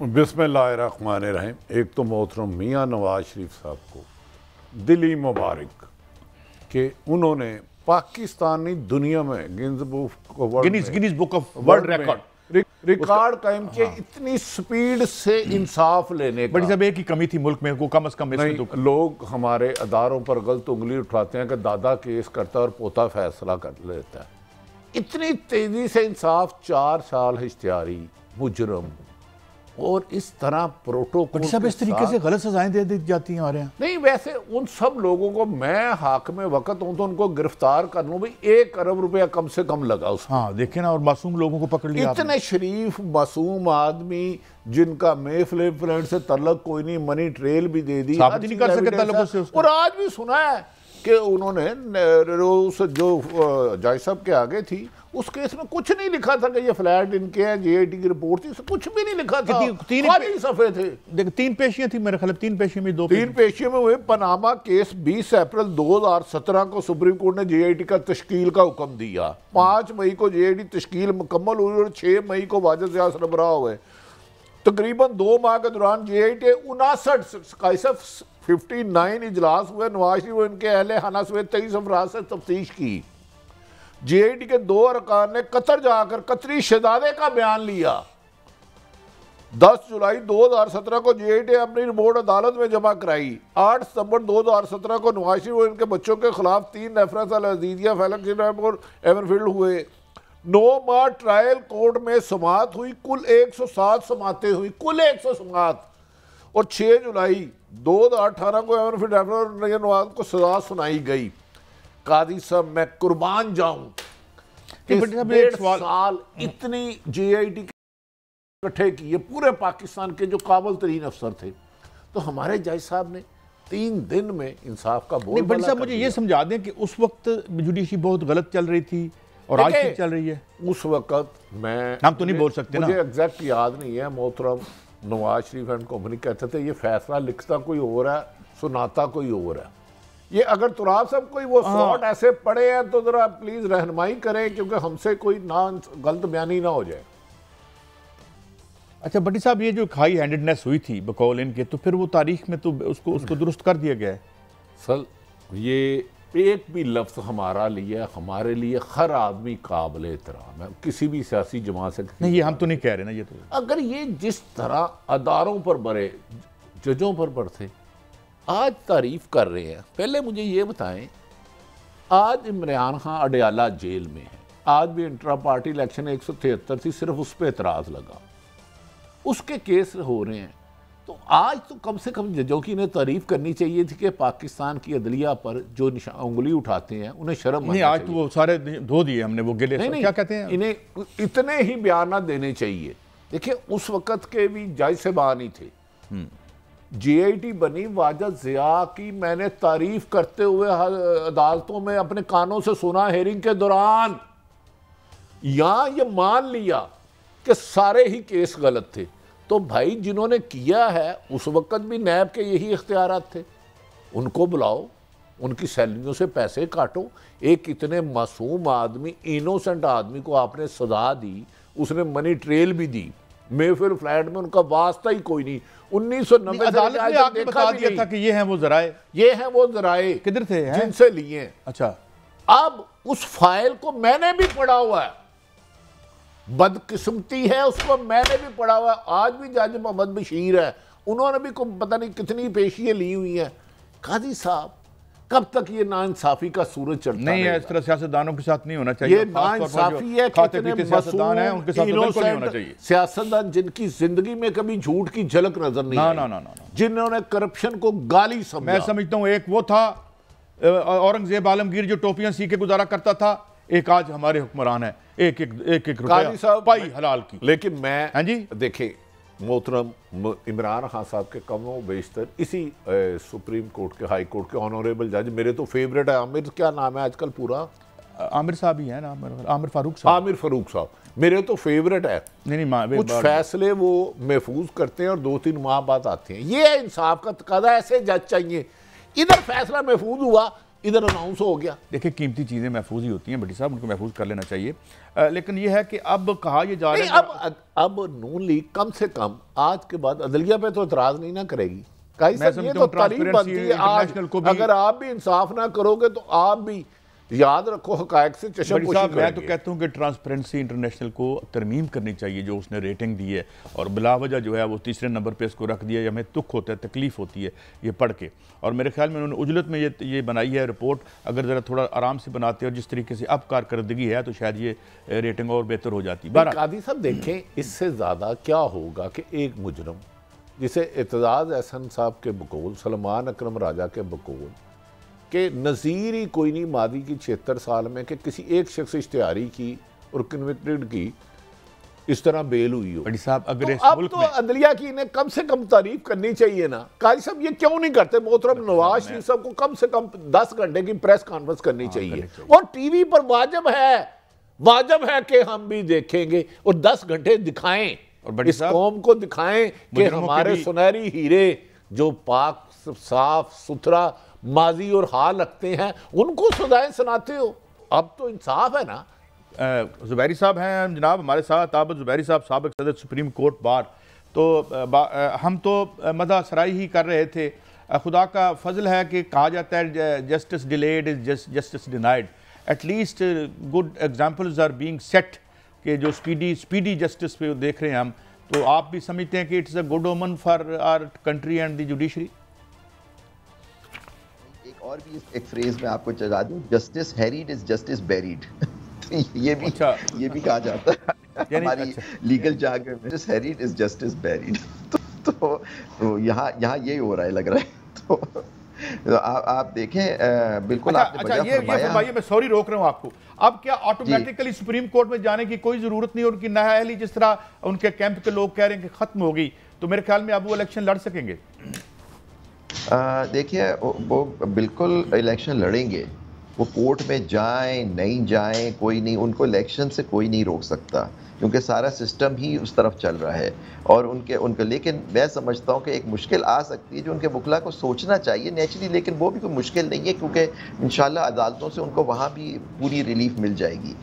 बिस्मिल्लाहिर्रहमानिर्रहीम। एक तो मोहतरम मियाँ नवाज शरीफ साहब को दिली मुबारक कि उन्होंने पाकिस्तानी दुनिया में Guinness book of world record कायम किया। इतनी स्पीड से इंसाफ लेने का। बड़ी साहब एक ही कमी थी मुल्क में, वो कम से कम इसमें तो लोग हमारे अदारों पर गलत उंगली उठाते हैं कि दादा केस करता है और पोता फैसला कर लेता है। इतनी तेजी से इंसाफ, 4 साल इश्तिहारी मुजरम और इस तरह प्रोटोकॉल सब इस तरीके से गलत सजाएं दे दी जाती हैं हमारे यहाँ। नहीं, वैसे उन सब लोगों को मैं हाकिम वक्त हूं तो उनको गिरफ्तार कर लूं भाई, 1 अरब रुपया कम से कम लगा उसको। हाँ देखें ना, और मासूम लोगों को पकड़ लिया। इतने शरीफ मासूम आदमी जिनका मेफले फ्रेंड से तल्लक कोई नहीं, मनी ट्रेल भी दे दी, साबित नहीं कर सके तल्लक से उसको। और आज भी सुना है कि उन्होंने उस जो जज साहब के आगे थी उस केस में कुछ नहीं लिखा था कि ये फ्लैट इनके हैं, जेआईटी की रिपोर्ट थी, कुछ भी नहीं लिखा था। खाली सफ़े थे। देखो 3 पेशियां थी मेरे ख्याल, 3 पेशियों में 2 3 पेशियों में हुए। पनामा केस 20 अप्रैल 2017 को सुप्रीम कोर्ट ने जेआईटी का तश्कील का हुक्म दिया। 5 मई को जेआईटी तश्कील मुकम्मल हुई और 6 मई को वाजह सियाह सरबराह हुए। तकरीबन 2 माह के दौरान जेआईटी 59 इजलास हुए। नवाज शरीफ और इनके अहले खाना समेत 23 अफराद से तफ्तीश की। जेआईटी के 2 अरकान ने कतर जाकर कतरी शहजादे का बयान लिया। 10 जुलाई 2017 को जेआईटी अपनी रिपोर्ट अदालत में जमा कराई। 8 सितंबर 2017 को नवाज शरीफ और इनके बच्चों के खिलाफ 3 रेफरेंस अल-अजीजिया फैलक और एवनफील्ड हुए। 9 माह ट्रायल कोर्ट में समाअत हुई। कुल 107 समातें हुई, कुल 100 समाअत। और 6 जुलाई 2018 को एवनफील्ड और नवाज को सजा सुनाई गई। कादी साहब मैं कुर्बान जाऊं कि 1.5 साल इतनी जेआईटी इकट्ठे किए पूरे पाकिस्तान के जो काबिल तरीन अफसर थे, तो हमारे जज साहब ने 3 दिन में इंसाफ का बोल। बड़ी साहब मुझे ये समझा दें कि उस वक्त जुडिशरी बहुत गलत चल रही थी और आज भी चल रही है। उस वक्त मैं हम तो नहीं बोल सकते ना, मुझे एग्जैक्ट याद नहीं है। मोहतरम नवाज शरीफ एंड कंपनी कहते थे ये फैसला लिखता कोई और है, सुनाता कोई और है। ये अगर तुराब साहब कोई वो शॉट ऐसे पड़े हैं तो जरा प्लीज रहनुमाई करें, क्योंकि हमसे कोई ना गलत बयानी ना हो जाए। अच्छा बट्टी साहब, ये जो हाई हैंडेडनेस हुई थी बकौल इनके, तो फिर वो तारीख में तो उसको दुरुस्त कर दिया गया है। सर ये एक भी लफ्ज़ हमारे लिए हर आदमी काबिल एहतराम है, किसी भी सियासी जमात से नहीं। ये हम तो नहीं कह रहे ना, ये तो अगर ये जिस तरह अदारों पर बढ़े, जजों पर बढ़ते, आज तारीफ कर रहे हैं। पहले मुझे ये बताएं, आज इमरान खान अडयाला जेल में है। आज भी इंट्रा पार्टी इलेक्शन 173 थी, सिर्फ उस पर एतराज़ लगा, उसके केस हो रहे हैं। तो आज तो कम से कम जजों की इन्हें तारीफ करनी चाहिए थी कि पाकिस्तान की अदलिया पर जो उंगली उठाते हैं उन्हें शर्म नहीं। आज तो वो सारे धो दिए हमने, वो गिले क्या कहते हैं, इन्हें इतने ही बयान देने चाहिए। देखिए उस वक़्त के भी जज साहबान ही थे। जेआईटी बनी, वाजह ज़िया की मैंने तारीफ करते हुए अदालतों में अपने कानों से सुना हेयरिंग के दौरान। यहां ये मान लिया कि सारे ही केस गलत थे। तो भाई जिन्होंने किया है उस वक्त भी नैब के यही इख्तियारात थे, उनको बुलाओ, उनकी सैलरियों से पैसे काटो। एक इतने मासूम आदमी, इनोसेंट आदमी को आपने सजा दी, उसने मनी ट्रेल भी दी, मेफेयर फ्लैट में उनका वास्ता ही कोई नहीं। 1990 अदालत ने आके बता दिया था कि ये हैं वो जराए, किधर थे जिनसे लिए। अच्छा, अब उस फाइल को मैंने भी पढ़ा हुआ है, बदकिस्मती है उसको मैंने भी पढ़ा हुआ है। आज भी जज मोहम्मद बशीर है, उन्होंने भी पता नहीं कितनी पेशियां ली हुई हैं। कादी साहब कब तक ये नाइंसाफी का सूरज चढ़ता नहीं है? इस तरह सियासतदानों के साथ नहीं होना चाहिए। ये नाइंसाफी है, सियासतदान है उनके साथ बिल्कुल नहीं होना चाहिए। सियासतदान जिनकी जिंदगी में कभी झूठ की झलक नजर नहीं आई, जिन्होंने करप्शन को गाली समझा। मैं समझता हूँ एक वो था औरंगजेब आलमगीर जो टोपियां सी के गुजारा करता था, एक आज हमारे हुक्मरान है, एक रुपया पाई हलाल की। लेकिन मैं हाँ जी देखें मोहतरम इमरान खान साहब के कमों बेशतर इसी सुप्रीम कोर्ट के, हाई कोर्ट के ऑनरेबल जज, मेरे तो फेवरेट है आमिर, क्या नाम है आजकल पूरा, आमिर साहब ही है ना, आमिर फारूक साहब मेरे तो फेवरेट है। नहीं कुछ फैसले वो महफूज करते हैं और 2-3 माह बाद आते हैं। ये इंसाफ का तकादा, ऐसे जज चाहिए। इधर फैसला महफूज हुआ, ادھر اناؤنس ہو گیا. دیکھیں قیمتی چیزیں محفوظ ہی ہوتی ہیں بٹی صاحب, ان کو محفوظ کر لینا چاہیے. لیکن یہ ہے کہ اب کہا یہ جا رہا ہے اب نون لیگ کم سے کم آج کے بعد عدلیہ پہ تو اعتراض نہیں نہ کرے گی. یہ تو تعریف بنتی ہے. اگر آپ بھی انصاف نہ کرو گے تو آپ بھی یاد رکھو حقائق سے چشم پوشی کریں گے. میں تو کہتا ہوں کہ ٹرانسپیرنسی انٹرنیشنل کو ترمیم کرنی چاہیے جو اس نے ریٹنگ دی ہے, اور بلا وجہ جو ہے وہ تیسرے نمبر پہ اس کو رکھ دیا. ہمیں دکھ ہوتا ہے, تکلیف ہوتی ہے یہ پڑھ کے, اور میرے خیال میں انہوں نے عجلت میں یہ بنائی ہے رپورٹ. اگر ذرا تھوڑا آرام سے بناتے اور جس طریقے سے اب کارکردگی ہے تو شاید یہ ریٹنگ اور بہتر ہو جاتی. قاضی صاحب دیکھیں اس سے زیادہ کیا ہوگا کہ ایک مجرم جسے اعتزاز احسن صاحب کے بقول, سلمان اکرم راجہ کے بقول کہ نظیر ہی کوئی نہیں ماضی کی 76 سال میں کہ کسی ایک شخص اشتہاری کی اور کنوکٹڈ کی اس طرح بیل ہوئی ہو. اگر اب تو عدلیہ کی انہیں کم سے کم تعریف کرنی چاہیے نا. قاضی صاحب یہ کیوں نہیں کرتے؟ محترم نواز شریف صاحب کو کم سے کم 10 گھنٹے کی پریس کانفرنس کرنی چاہیے, اور ٹی وی پر واجب ہے کہ ہم بھی دیکھیں گے اور 10 گھنٹے دکھائیں, اس قوم کو دکھائیں کہ ہمارے سنہری ہیرے جو پاک صاف ستھرا ماضی اور حال رکھتے ہیں ان کو سزائیں سناتے ہو. اب تو انصاف ہے نا. زبیری صاحب ہیں جناب ہمارے ساتھ, عابد زبیری صاحب سابق صدر سپریم کورٹ بار. تو ہم تو مدح سرائی ہی کر رہے تھے. خدا کا فضل ہے کہ کہا جاتا ہے justice delayed is justice denied. At least good examples are being set کہ جو سپیڈی جسٹس پہ دیکھ رہے ہیں ہم. تو آپ بھی سمجھتے ہیں کہ it's a good omen for our country and the judiciary? اور بھی ایک فریز میں آپ کو چلا دوں, justice hurried is justice buried. یہ بھی کہا جاتا ہے ہماری لیگل جارگن میں, justice hurried is justice buried. تو یہاں یہی ہو رہا ہے لگ رہا ہے. تو آپ دیکھیں بالکل آپ نے یہ فرمائیے, میں سوری روک رہا ہوں آپ کو. اب کیا آٹومیٹکلی سپریم کورٹ میں جانے کی کوئی ضرورت نہیں, ان کی نااہلی جس طرح ان کے کیمپ کے لوگ کہہ رہے ہیں کہ ختم ہو گئی, تو میرے خیال میں اب وہ الیکشن لڑ سکیں گے؟ دیکھیے وہ بالکل الیکشن لڑیں گے. وہ کورٹ میں جائیں نہیں جائیں کوئی نہیں, ان کو الیکشن سے کوئی نہیں روک سکتا کیونکہ سارا سسٹم ہی اس طرف چل رہا ہے. اور ان کے لیکن میں سمجھتا ہوں کہ ایک مشکل آ سکتی ہے جو ان کے وکلا کو سوچنا چاہیے نیچرلی, لیکن وہ بھی کوئی مشکل نہیں ہے کیونکہ انشاءاللہ عدالتوں سے ان کو وہاں بھی پوری ریلیف مل جائے گی.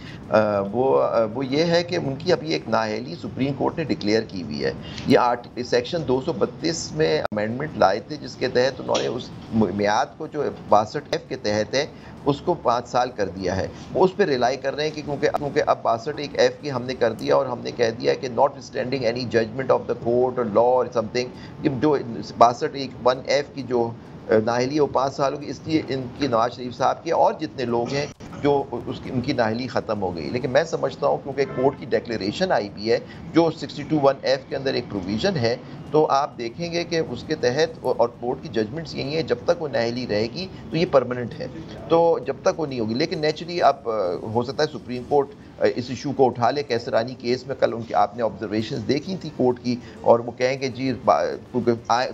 وہ یہ ہے کہ ان کی ابھی ایک نااہلی سپریم کورٹ نے ڈکلیئر کی ہوئی ہے. یہ سیکشن 232 میں امینڈمنٹ لائے تھے جس کے تحت انہوں نے اس میعاد کو جو 62F کے تحت ہے اس کو 5 سال کر دیا ہے. وہ اس پہ ریلائی کر رہے ہیں کہ کیونکہ اب 62F کی ہم نے کر دیا اور ہم نے کہہ دیا کہ not standing any judgment of the court or law اور سم تھنگ, جو 62(1)F کی جو نااہلی ہے وہ 5 سال ہوگی. اس لیے ان کی نواز شریف صاحب کے اور جتنے لوگ ہیں جو ان کی نااہلی ختم ہو گئی. لیکن میں سمجھتا ہوں کیونکہ کورٹ کی ڈیکلیریشن آئی بھی ہے جو 62(1)F کے اندر ایک پروویژن ہے, تو آپ دیکھیں گے کہ اس کے تحت, اور کورٹ کی ججمنٹس یہی ہیں, جب تک وہ نااہلی رہے گی تو یہ پرماننٹ ہے, تو جب تک وہ نہیں ہوگی. لیکن نیچرلی اب ہو سکتا ہے سپریم کورٹ اس ایشو کو اٹھا لے. کیسرانی کیس میں کل ان کی آپ نے آبزرویشنز دیکھی تھی کورٹ کی, اور وہ کہیں کہ جی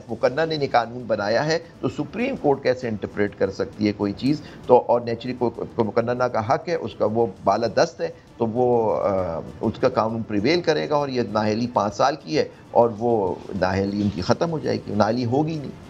مقننہ نے یہ قانون بنایا ہے تو سپریم کورٹ کیسے انٹرپریٹ کر سکتی ہے کوئی چیز. تو اور نیچرلی مقننہ کا حق ہے, اس کا وہ بالادست ہے, تو وہ اس کا قانون پریویل کرے گا, اور یہ نااہلی 5 سال کی ہے اور وہ نااہلی ان کی ختم ہو جائے گی, نااہلی ہوگی نہیں.